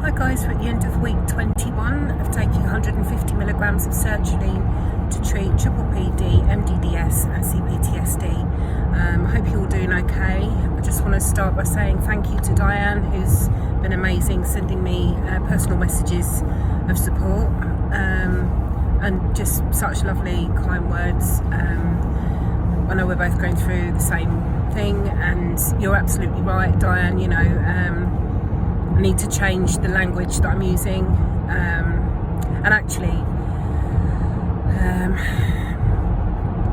Hi guys, we're at the end of week 21 of taking 150 milligrams of sertraline to treat PPPD, MDDS and CPTSD. I hope you're all doing okay. I just want to start by saying thank you to Diane, who's been amazing, sending me personal messages of support and just such lovely, kind words. I know we're both going through the same thing, and you're absolutely right, Diane. You know, I need to change the language that I'm using, and actually,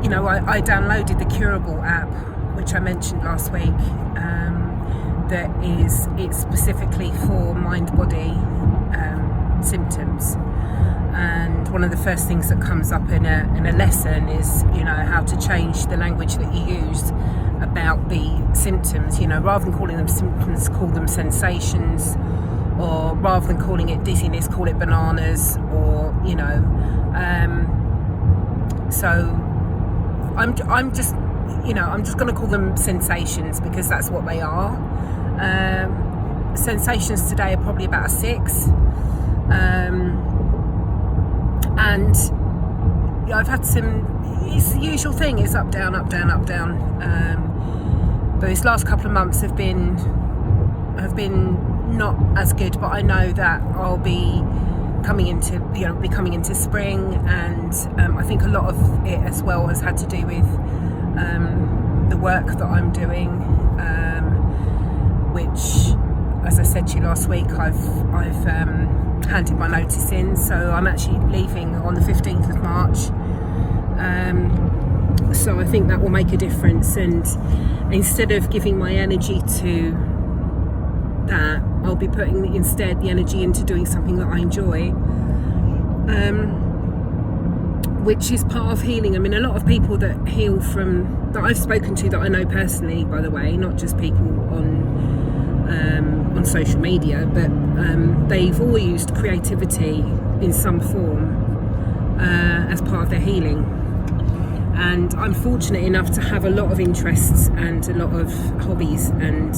you know, I downloaded the Curable app, which I mentioned last week. It's specifically for mind-body symptoms. And one of the first things that comes up in a lesson is, you know, how to change the language that you use about the symptoms. You know, rather than calling them symptoms, call them sensations, or rather than calling it dizziness, call it bananas, or you know. So I'm just, you know, I'm just going to call them sensations because that's what they are. Sensations today are probably about a 6. And yeah, I've had some, it's the usual thing, it's up, down, up, down, up, down. But these last couple of months have been not as good, but I know that I'll be coming into spring, and I think a lot of it as well has had to do with the work that I'm doing, which, as I said to you last week, I've handed my notice in, so I'm actually leaving on the 15th of March. So I think that will make a difference, and instead of giving my energy to that, I'll be putting instead the energy into doing something that I enjoy, which is part of healing. I mean, a lot of people that heal from, that I've spoken to, that I know personally, by the way, not just people on social media, but they've all used creativity in some form as part of their healing. And I'm fortunate enough to have a lot of interests and a lot of hobbies and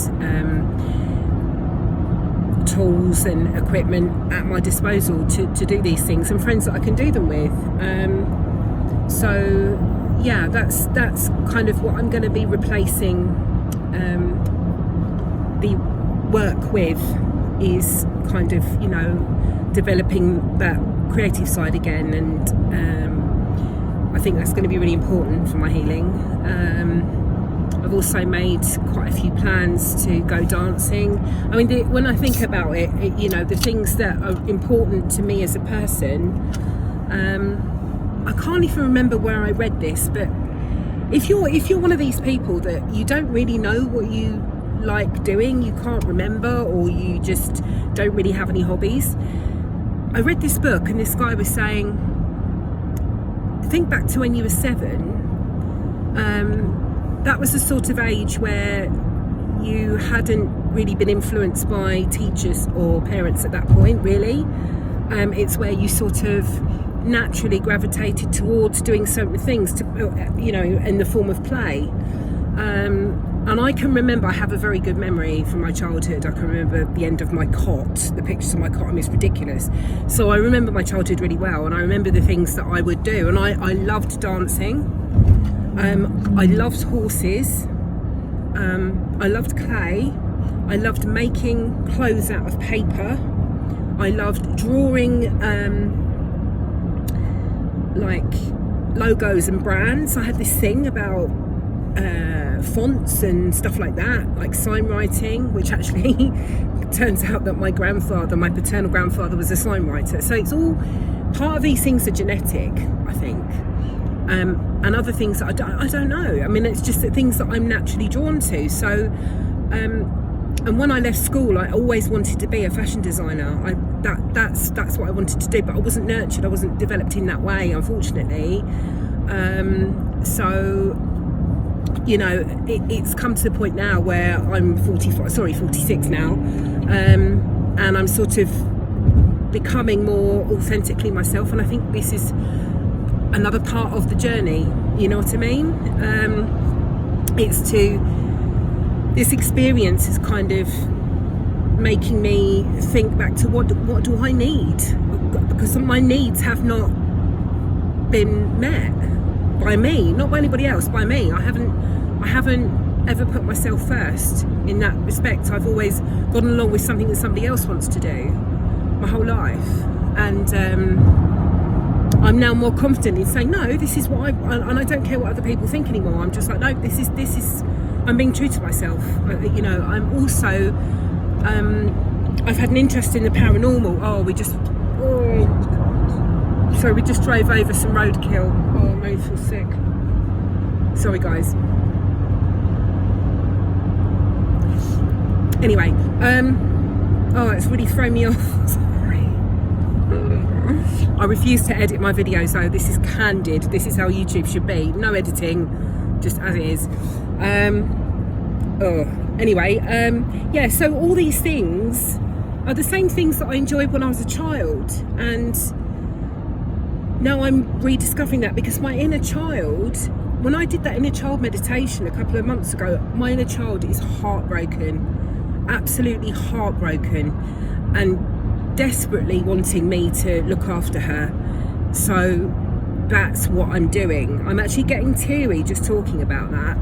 tools and equipment at my disposal to do these things, and friends that I can do them with. So yeah, that's kind of what I'm going to be replacing the work with, is kind of, you know, developing that creative side again, and I think that's going to be really important for my healing. I've also made quite a few plans to go dancing. I mean, when I think about it, you know, the things that are important to me as a person, I can't even remember where I read this, but if you're one of these people that you don't really know what you like doing, you can't remember, or you just don't really have any hobbies, I read this book, and this guy was saying, think back to when you were 7. That was the sort of age where you hadn't really been influenced by teachers or parents at that point, really. It's where you sort of naturally gravitated towards doing certain things, to, you know, in the form of play. And I can remember, I have a very good memory from my childhood. I can remember the end of my cot, the pictures of my cot. I mean, it's ridiculous. So I remember my childhood really well, and I remember the things that I would do. And I loved dancing. I loved horses. I loved clay. I loved making clothes out of paper. I loved drawing like logos and brands. I had this thing about fonts and stuff like that, like sign writing, which actually turns out that my paternal grandfather was a sign writer. So it's all part of these things are genetic, I think, and other things that I don't know. I mean, it's just the things that I'm naturally drawn to. So and when I left school, I always wanted to be a fashion designer. That's what I wanted to do, but I wasn't nurtured, I wasn't developed in that way, unfortunately. So you know, it's come to the point now where I'm 46 now, and I'm sort of becoming more authentically myself, and I think this is another part of the journey, you know what I mean? This experience has kind of making me think back to what do I need, because my needs have not been met by me, not by anybody else, by me. I haven't ever put myself first in that respect. I've always gone along with something that somebody else wants to do my whole life, and I'm now more confident in saying, no, this is what and I don't care what other people think anymore. I'm just like, no, this is I'm being true to myself. I'm also I've had an interest in the paranormal. We just drove over some roadkill. Oh, I really feel sick. Sorry, guys. Anyway, it's really thrown me off. Sorry. I refuse to edit my videos, though. This is candid. This is how YouTube should be. No editing, just as it is. Anyway, so all these things are the same things that I enjoyed when I was a child, and now I'm rediscovering that, because my inner child, when I did that inner child meditation a couple of months ago, my inner child is heartbroken, absolutely heartbroken, and desperately wanting me to look after her. So that's what I'm doing. I'm actually getting teary just talking about that.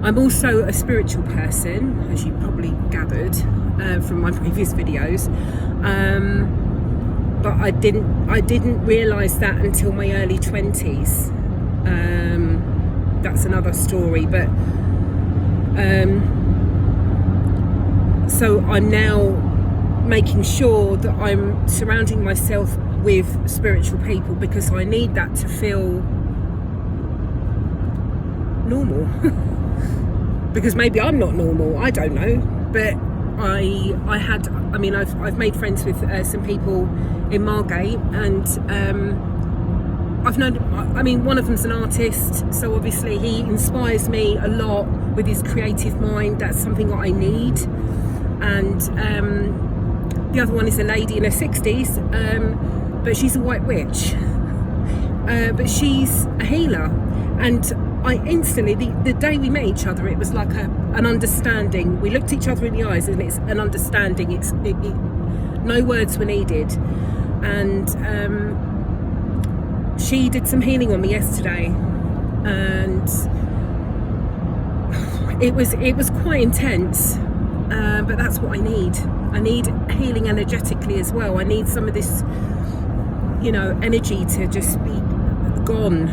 I'm also a spiritual person, as you probably gathered from my previous videos, but I didn't realise that until my early 20s. That's another story, but so I'm now making sure that I'm surrounding myself with spiritual people, because I need that to feel normal. Because maybe I'm not normal, I don't know, but I've made friends with some people in Margate, and I've known, one of them's an artist, so obviously he inspires me a lot with his creative mind. That's something that I need. And the other one is a lady in her 60s, but she's a white witch, but she's a healer. And I instantly, the day we met each other, it was like an understanding. We looked each other in the eyes, and it's an understanding. No words were needed. And she did some healing on me yesterday, and it was quite intense. But that's what I need. I need healing energetically as well. I need some of this, energy to just be gone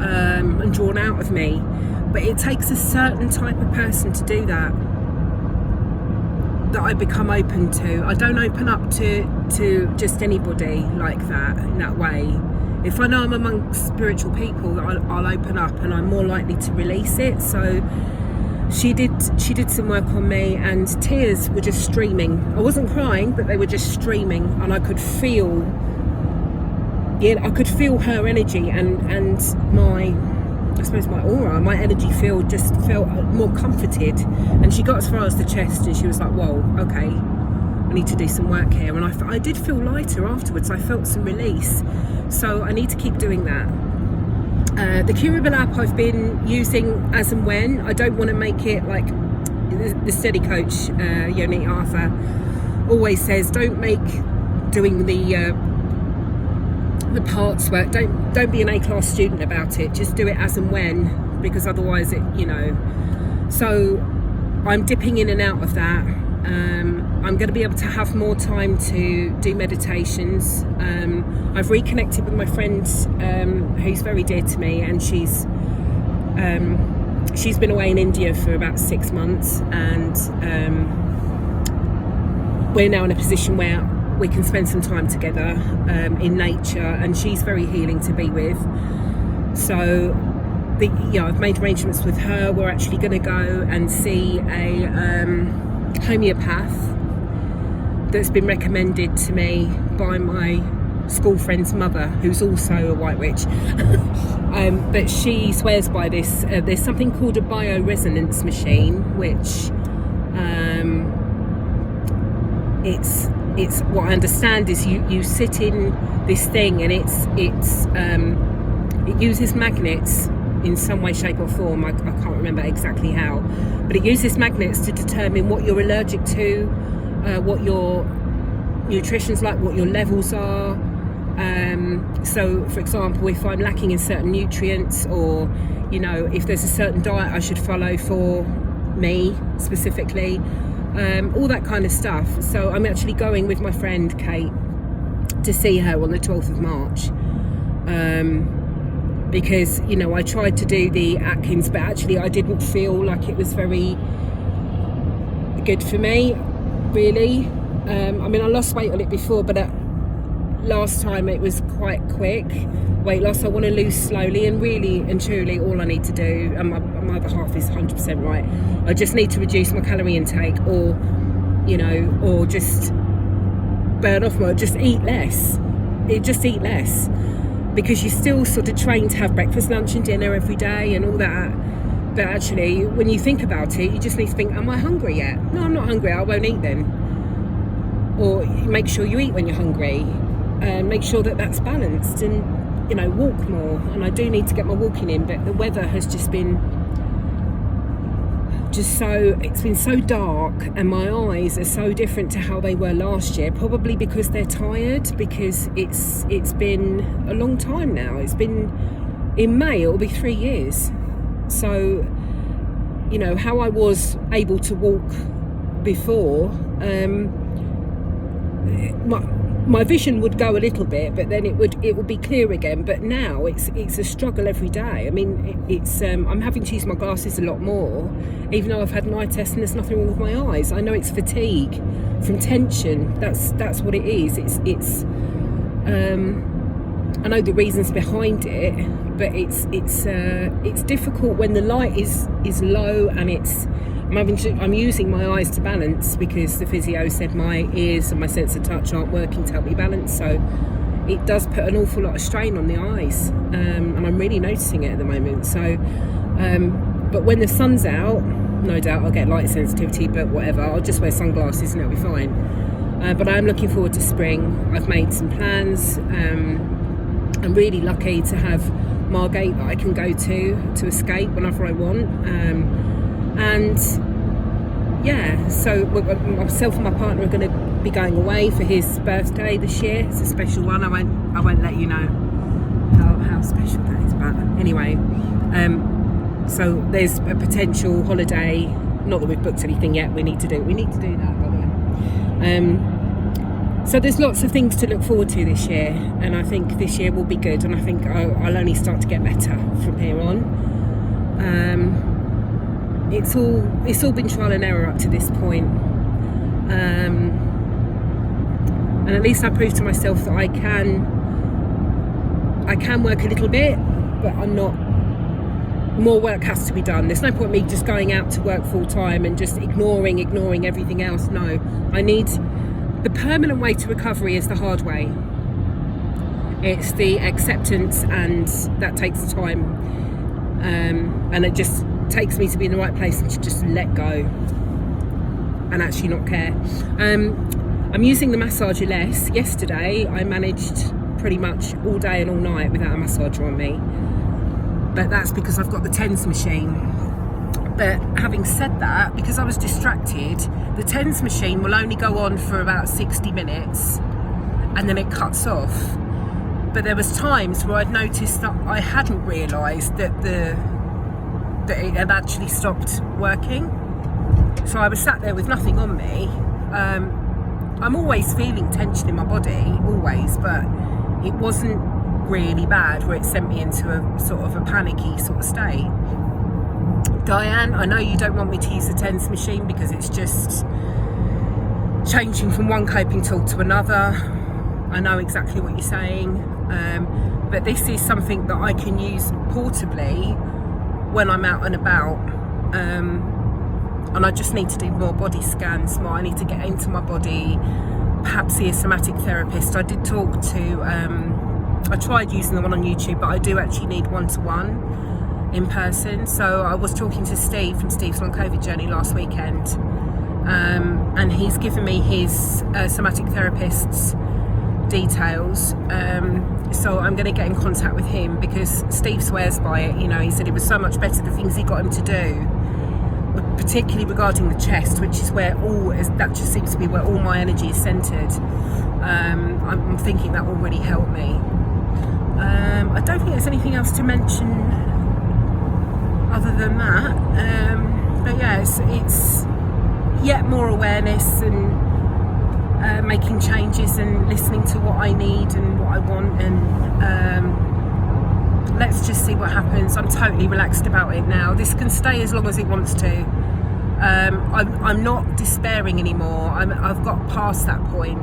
and drawn out of me. But it takes a certain type of person to do that I become open to. I don't open up to just anybody like that, in that way. If I know I'm amongst spiritual people, I'll open up, and I'm more likely to release it. So she did some work on me, and tears were just streaming. I wasn't crying, but they were just streaming, and I could feel her energy, and my aura, my energy field just felt more comforted. And she got as far as the chest, and she was like, whoa, okay, I need to do some work here. And I did feel lighter afterwards. I felt some release, so I need to keep doing that. The Curable app I've been using as and when. I don't want to make it like the steady coach, Yoni Arthur, always says, don't make doing the parts work, don't be an A-class student about it, just do it as and when, because otherwise so I'm dipping in and out of that. I'm going to be able to have more time to do meditations. I've reconnected with my friend who's very dear to me, and she's been away in India for about 6 months, and we're now in a position where we can spend some time together in nature, and she's very healing to be with. So I've made arrangements with her. We're actually going to go and see a homeopath that's been recommended to me by my school friend's mother, who's also a white witch. But she swears by this. There's something called a bioresonance machine, which it's what I understand is you sit in this thing, and it uses magnets in some way, shape or form. I can't remember exactly how, but it uses magnets to determine what you're allergic to, what your nutrition's like, what your levels are. So for example, if I'm lacking in certain nutrients, or if there's a certain diet I should follow for me specifically, all that kind of stuff. So I'm actually going with my friend Kate to see her on the 12th of March, because I tried to do the Atkins, but actually I didn't feel like it was very good for me, really. I lost weight on it before, but last time it was quite quick weight loss. I want to lose slowly, and really and truly all I need to do, and my other half is 100% right, I just need to reduce my calorie intake, or just burn off more, just eat less, because you're still sort of trained to have breakfast, lunch and dinner every day and all that. But actually, when you think about it, you just need to think, am I hungry yet? No, I'm not hungry, I won't eat then. Or make sure you eat when you're hungry, and make sure that that's balanced, and walk more. And I do need to get my walking in, but the weather has just been so dark, and my eyes are so different to how they were last year, probably because they're tired, because it's been a long time now. It's been, in May it'll be 3 years. So how I was able to walk before, my vision would go a little bit, but then it would be clear again. But now it's a struggle every day. I'm having to use my glasses a lot more, even though I've had an eye test and there's nothing wrong with my eyes. I know it's fatigue from tension. That's what it is. It's I know the reasons behind it, but it's difficult when the light is low, and I'm using my eyes to balance, because the physio said my ears and my sense of touch aren't working to help me balance. So it does put an awful lot of strain on the eyes, and I'm really noticing it at the moment. So, but when the sun's out, no doubt I'll get light sensitivity, but whatever, I'll just wear sunglasses and it'll be fine. But I am looking forward to spring. I've made some plans. I'm really lucky to have Margate that I can go to escape whenever I want. So myself and my partner are going to be going away for his birthday this year. It's a special one. I won't let you know how special that is, but anyway, so there's a potential holiday. Not that we've booked anything yet. We need to do that, by the way. So there's lots of things to look forward to this year, and I think this year will be good, and I think I'll only start to get better from here on. It's all been trial and error up to this point, and at least I proved to myself that I can work a little bit, but I'm not. More work has to be done. There's no point me just going out to work full time and just ignoring everything else. No, I need. The permanent way to recovery is the hard way. It's the acceptance, and that takes time, and it just takes me to be in the right place and to just let go and actually not care. I'm using the massager less. Yesterday I managed pretty much all day and all night without a massager on me, but that's because I've got the TENS machine. But having said that, because I was distracted, the TENS machine will only go on for about 60 minutes and then it cuts off. But there was times where I'd noticed that I hadn't realised that it had actually stopped working. So I was sat there with nothing on me. I'm always feeling tension in my body, always, but it wasn't really bad where it sent me into a sort of a panicky sort of state. Diane, I know you don't want me to use the TENS machine because it's just changing from one coping tool to another. I know exactly what you're saying, but this is something that I can use portably when I'm out and about, and I just need to do more body scans. I need to get into my body, perhaps see a somatic therapist. I did talk to, I tried using the one on YouTube, but I do actually need one-to-one in person. So I was talking to Steve from Steve's Long COVID Journey last weekend, and he's given me his somatic therapist's details. So I'm going to get in contact with him, because Steve swears by it. You know, he said it was so much better, the things he got him to do, particularly regarding the chest, which is where that just seems to be where all my energy is centered. I'm thinking that will really help me. I don't think there's anything else to mention other than that. But yeah, it's yet more awareness and making changes and listening to what I need and what I want, and let's just see what happens. I'm totally relaxed about it now. This can stay as long as it wants to. I'm not despairing anymore. I've got past that point.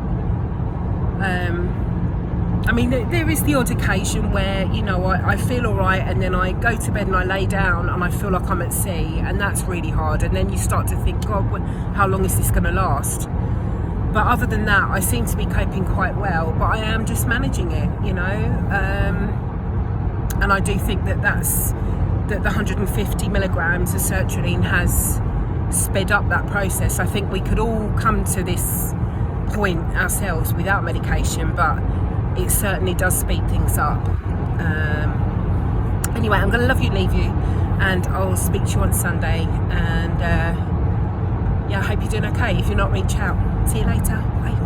I mean, there is the odd occasion where, you know, I feel all right, and then I go to bed and I lay down and I feel like I'm at sea, and that's really hard. And then you start to think, God, how long is this going to last? But other than that, I seem to be coping quite well, but I am just managing it, you know. And I do think that the 150 milligrams of sertraline has sped up that process. I think we could all come to this point ourselves without medication, but it certainly does speed things up. Anyway, I'm going to love you and leave you, and I'll speak to you on Sunday. And yeah, I hope you're doing okay. If you're not, reach out. See you later. Bye.